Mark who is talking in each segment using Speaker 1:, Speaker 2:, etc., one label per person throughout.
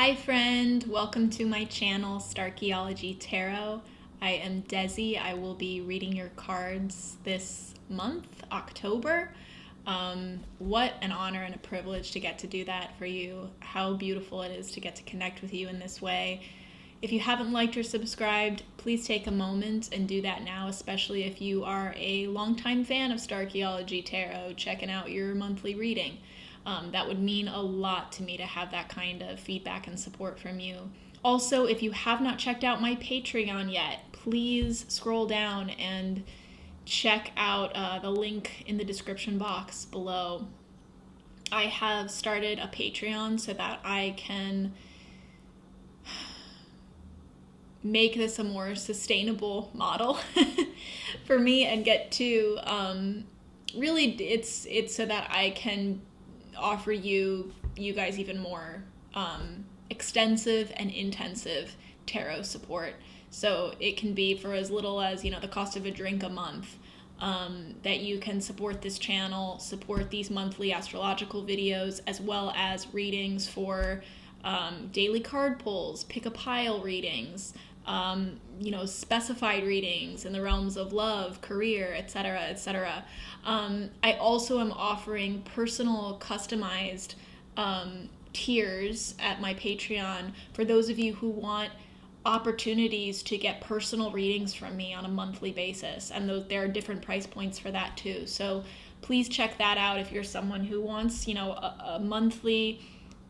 Speaker 1: Hi friend, welcome to my channel, Starchaeology Tarot. I am Desi. I will be reading your cards this month, October. What an honor and a privilege to get to do that for you. How beautiful it is to get to connect with you in this way. If you haven't liked or subscribed, please take a moment and do that now, especially if you are a longtime fan of Starchaeology Tarot, checking out your monthly reading. That would mean a lot to me to have that kind of feedback and support from you. Also, if you have not checked out my Patreon yet, please scroll down and check out the link in the description box below. I have started a Patreon so that I can make this a more sustainable model for me and get to really it's so that I can offer you guys even more extensive and intensive tarot support. So it can be for as little as, the cost of a drink a month, that you can support this channel, support these monthly astrological videos, as well as readings for daily card pulls, pick a pile readings, specified readings in the realms of love, career, etc., etc. I also am offering personal, customized tiers at my Patreon for those of you who want opportunities to get personal readings from me on a monthly basis, and there are different price points for that too. So please check that out if you're someone who wants, a monthly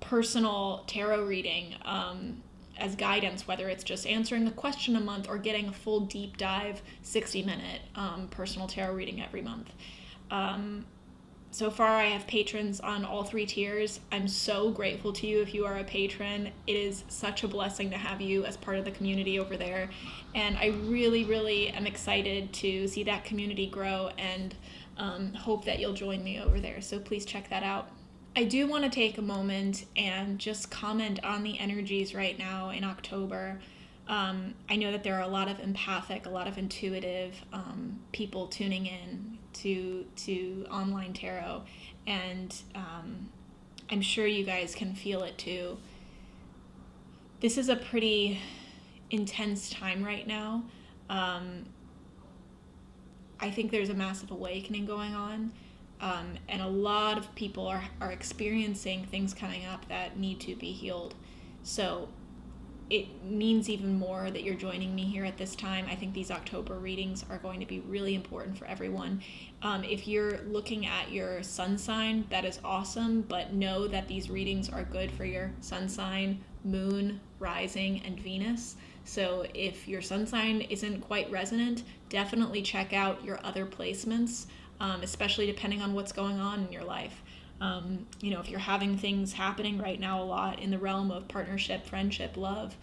Speaker 1: personal tarot reading as guidance, whether it's just answering a question a month or getting a full deep dive 60-minute personal tarot reading every month. So far I have patrons on all three tiers. I'm so grateful to you if you are a patron. It is such a blessing to have you as part of the community over there, and I really, really am excited to see that community grow and hope that you'll join me over there. So please check that out. I do want to take a moment and just comment on the energies right now in October. I know that there are a lot of empathic, a lot of intuitive people tuning in to online tarot, and I'm sure you guys can feel it too. This is a pretty intense time right now. I think there's a massive awakening going on. And a lot of people are experiencing things coming up that need to be healed. So it means even more that you're joining me here at this time. I think these October readings are going to be really important for everyone. If you're looking at your sun sign, that is awesome, but know that these readings are good for your sun sign, moon, rising, and Venus. So if your sun sign isn't quite resonant, definitely check out your other placements. Especially depending on what's going on in your life. If you're having things happening right now a lot in the realm of partnership, friendship, love,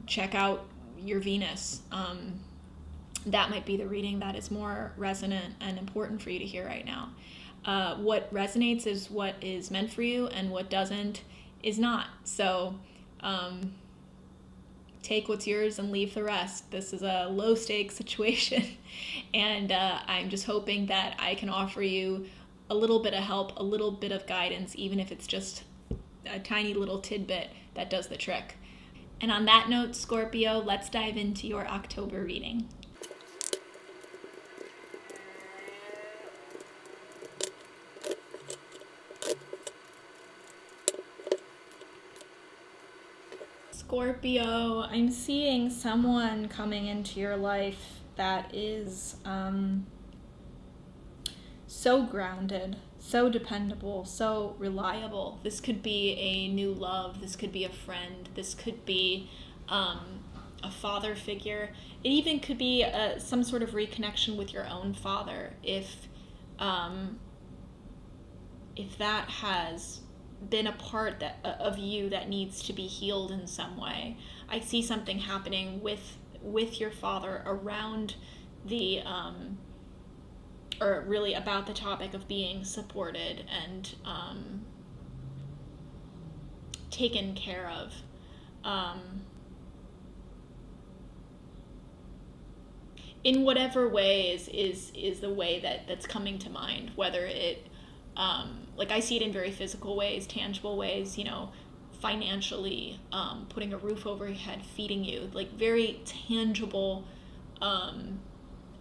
Speaker 1: check out your Venus. That might be the reading that is more resonant and important for you to hear right now. What resonates is what is meant for you, and what doesn't is not. So take what's yours and leave the rest. This is a low stakes situation, and I'm just hoping that I can offer you a little bit of help, a little bit of guidance, even if it's just a tiny little tidbit that does the trick. And on that note, Scorpio, let's dive into your October reading. Scorpio, I'm seeing someone coming into your life that is so grounded, so dependable, so reliable. This could be a new love, this could be a friend, this could be a father figure. It even could be some sort of reconnection with your own father if that has been a part of you that needs to be healed in some way. I see something happening with your father around the or really about the topic of being supported and taken care of. In whatever way is the way that's coming to mind, whether it like I see it in very physical ways, tangible ways, financially, putting a roof over your head, feeding you, like very tangible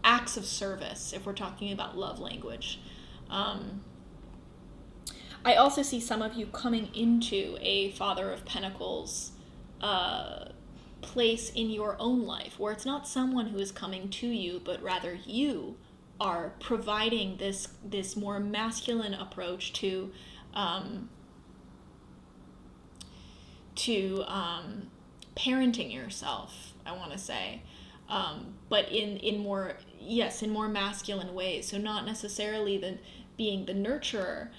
Speaker 1: acts of service, if we're talking about love language. I also see some of you coming into a Father of Pentacles place in your own life, where it's not someone who is coming to you, but rather you are providing this more masculine approach to parenting yourself, I want to say, but in more masculine ways. So not necessarily being the nurturer,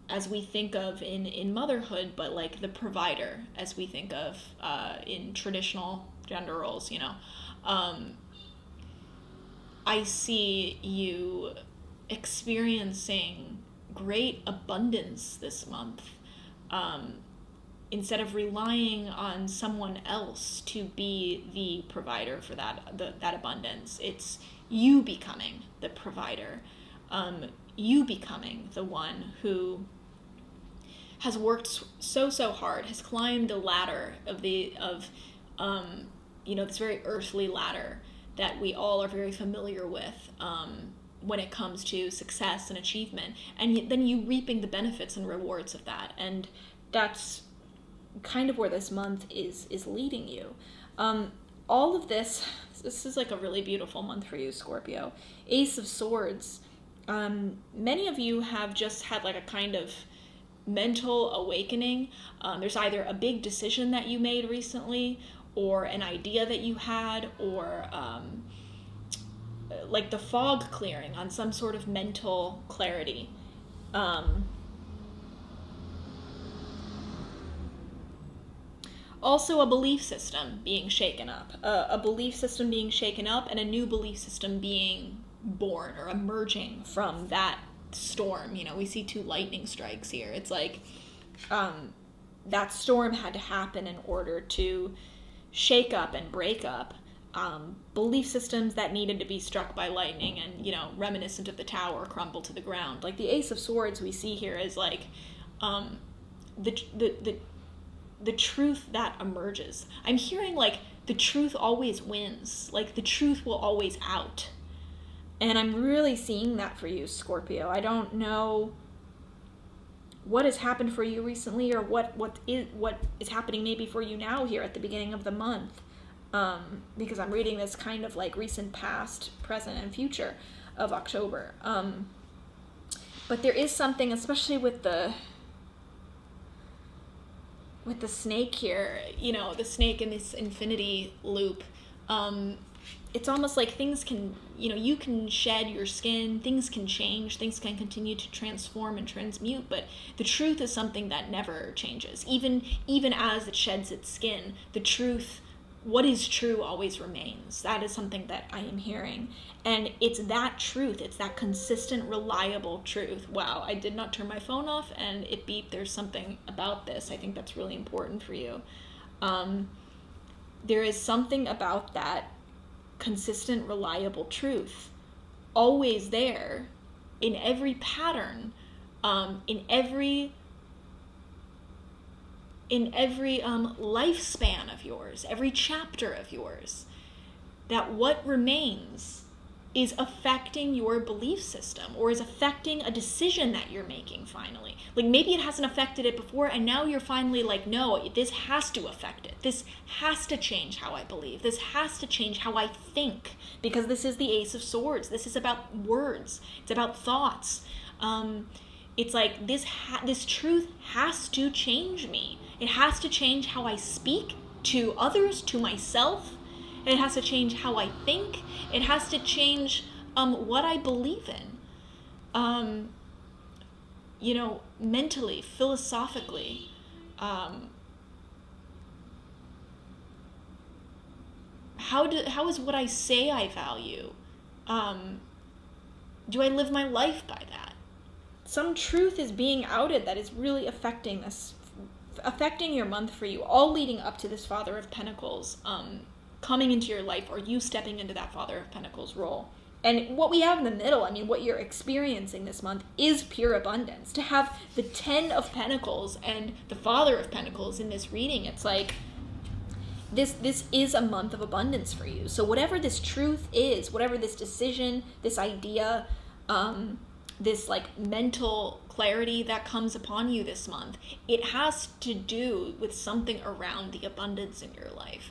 Speaker 1: as we think of in motherhood, but like the provider as we think of in traditional gender roles, I see you experiencing great abundance this month, instead of relying on someone else to be the provider for that abundance. It's you becoming the provider, you becoming the one who has worked so hard, has climbed the ladder of this very earthly ladder that we all are very familiar with, when it comes to success and achievement, and then you reaping the benefits and rewards of that. And that's kind of where this month is leading you. All of this is like a really beautiful month for you, Scorpio. Ace of Swords. Many of you have just had like a kind of mental awakening. There's either a big decision that you made recently, or an idea that you had, or like the fog clearing on some sort of mental clarity. Also a belief system being shaken up. A belief system being shaken up, and a new belief system being born or emerging from that storm. We see 2 lightning strikes here. It's like that storm had to happen in order to shake up and break up belief systems that needed to be struck by lightning and, reminiscent of the tower, crumble to the ground. Like the Ace of Swords we see here is like the truth that emerges. I'm hearing like the truth always wins. Like the truth will always out. And I'm really seeing that for you, Scorpio. I don't know what has happened for you recently, or what is happening maybe for you now here at the beginning of the month, because I'm reading this kind of like recent past, present, and future of October. But there is something, especially with the snake here, the snake in this infinity loop. It's almost like things can, you can shed your skin, things can change, things can continue to transform and transmute, but the truth is something that never changes. Even as it sheds its skin, the truth, what is true always remains. That is something that I am hearing. And it's that truth, it's that consistent, reliable truth. Wow, I did not turn my phone off and it beeped. There's something about this. I think that's really important for you. There is something about that consistent, reliable truth, always there, in every pattern, in every lifespan of yours, every chapter of yours, that what remains is affecting your belief system, or is affecting a decision that you're making finally. Like maybe it hasn't affected it before, and now you're finally like, no, this has to affect it. This has to change how I believe. This has to change how I think, because this is the Ace of Swords. This is about words. It's about thoughts. It's like this truth has to change me. It has to change how I speak to others, to myself. It has to change how I think. It has to change what I believe in. Mentally, philosophically. How is what I say I value? Do I live my life by that? Some truth is being outed that is really affecting your month for you, all leading up to this Father of Pentacles coming into your life, or you stepping into that Father of Pentacles role. And what we have in the middle, I mean, what you're experiencing this month is pure abundance. To have the 10 of Pentacles and the Father of Pentacles in this reading, it's like, this is a month of abundance for you. So whatever this truth is, whatever this decision, this idea, this like mental clarity that comes upon you this month, it has to do with something around the abundance in your life.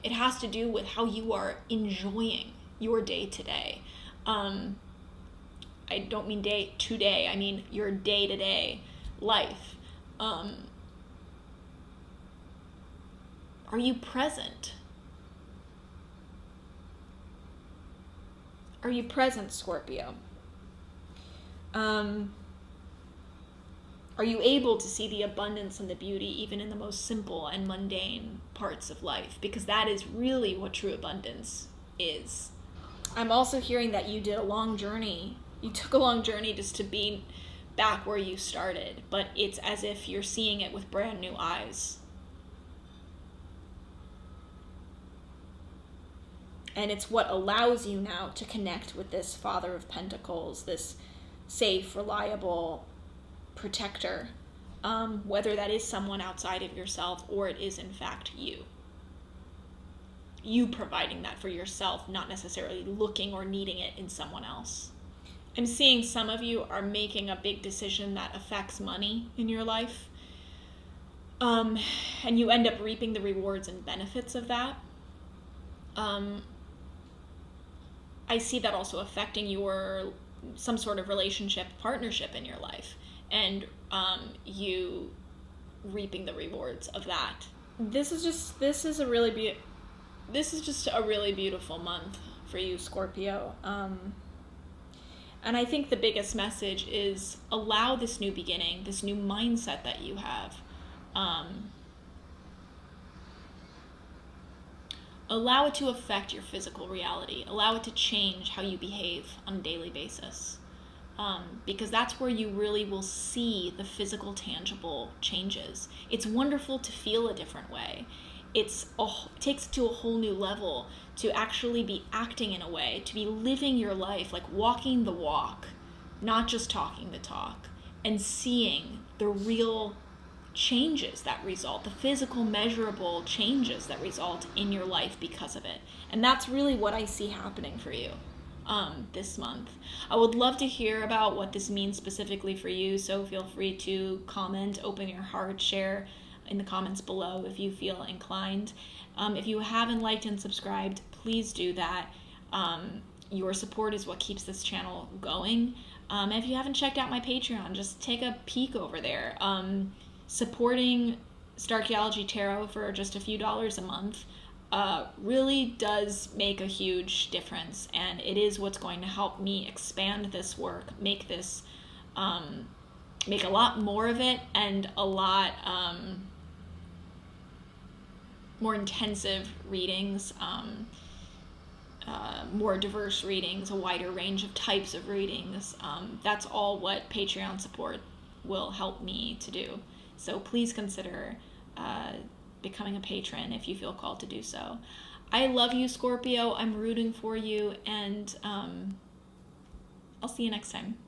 Speaker 1: It has to do with how you are enjoying your day to day. I don't mean day to day, I mean your day to day life. Are you present? Are you present, Scorpio? Are you able to see the abundance and the beauty even in the most simple and mundane parts of life? Because that is really what true abundance is. I'm also hearing that you did a long journey. You took a long journey just to be back where you started, but it's as if you're seeing it with brand new eyes. And it's what allows you now to connect with this Father of Pentacles, this safe, reliable protector, whether that is someone outside of yourself or it is in fact you. You providing that for yourself, not necessarily looking or needing it in someone else. I'm seeing some of you are making a big decision that affects money in your life. And you end up reaping the rewards and benefits of that. I see that also affecting your some sort of relationship, partnership in your life, and you reaping the rewards of that. This is just a really beautiful month for you, Scorpio. And I think the biggest message is allow this new beginning, this new mindset that you have. Allow it to affect your physical reality. Allow it to change how you behave on a daily basis. Because that's where you really will see the physical, tangible changes. It's wonderful to feel a different way. It takes it to a whole new level to actually be acting in a way, to be living your life, like walking the walk, not just talking the talk, and seeing the real changes that result, the physical, measurable changes that result in your life because of it. And that's really what I see happening for you this month. I would love to hear about what this means specifically for you, so feel free to comment, open your heart, share in the comments below if you feel inclined. If you haven't liked and subscribed, please do that. Your support is what keeps this channel going. If you haven't checked out my Patreon, just take a peek over there. Supporting Starchaeology Tarot for just a few dollars a month really does make a huge difference, and it is what's going to help me expand this work, make this, make a lot more of it, and a lot more intensive readings, more diverse readings, a wider range of types of readings. That's all what Patreon support will help me to do. So please consider becoming a patron if you feel called to do so. I love you, Scorpio. I'm rooting for you, and I'll see you next time.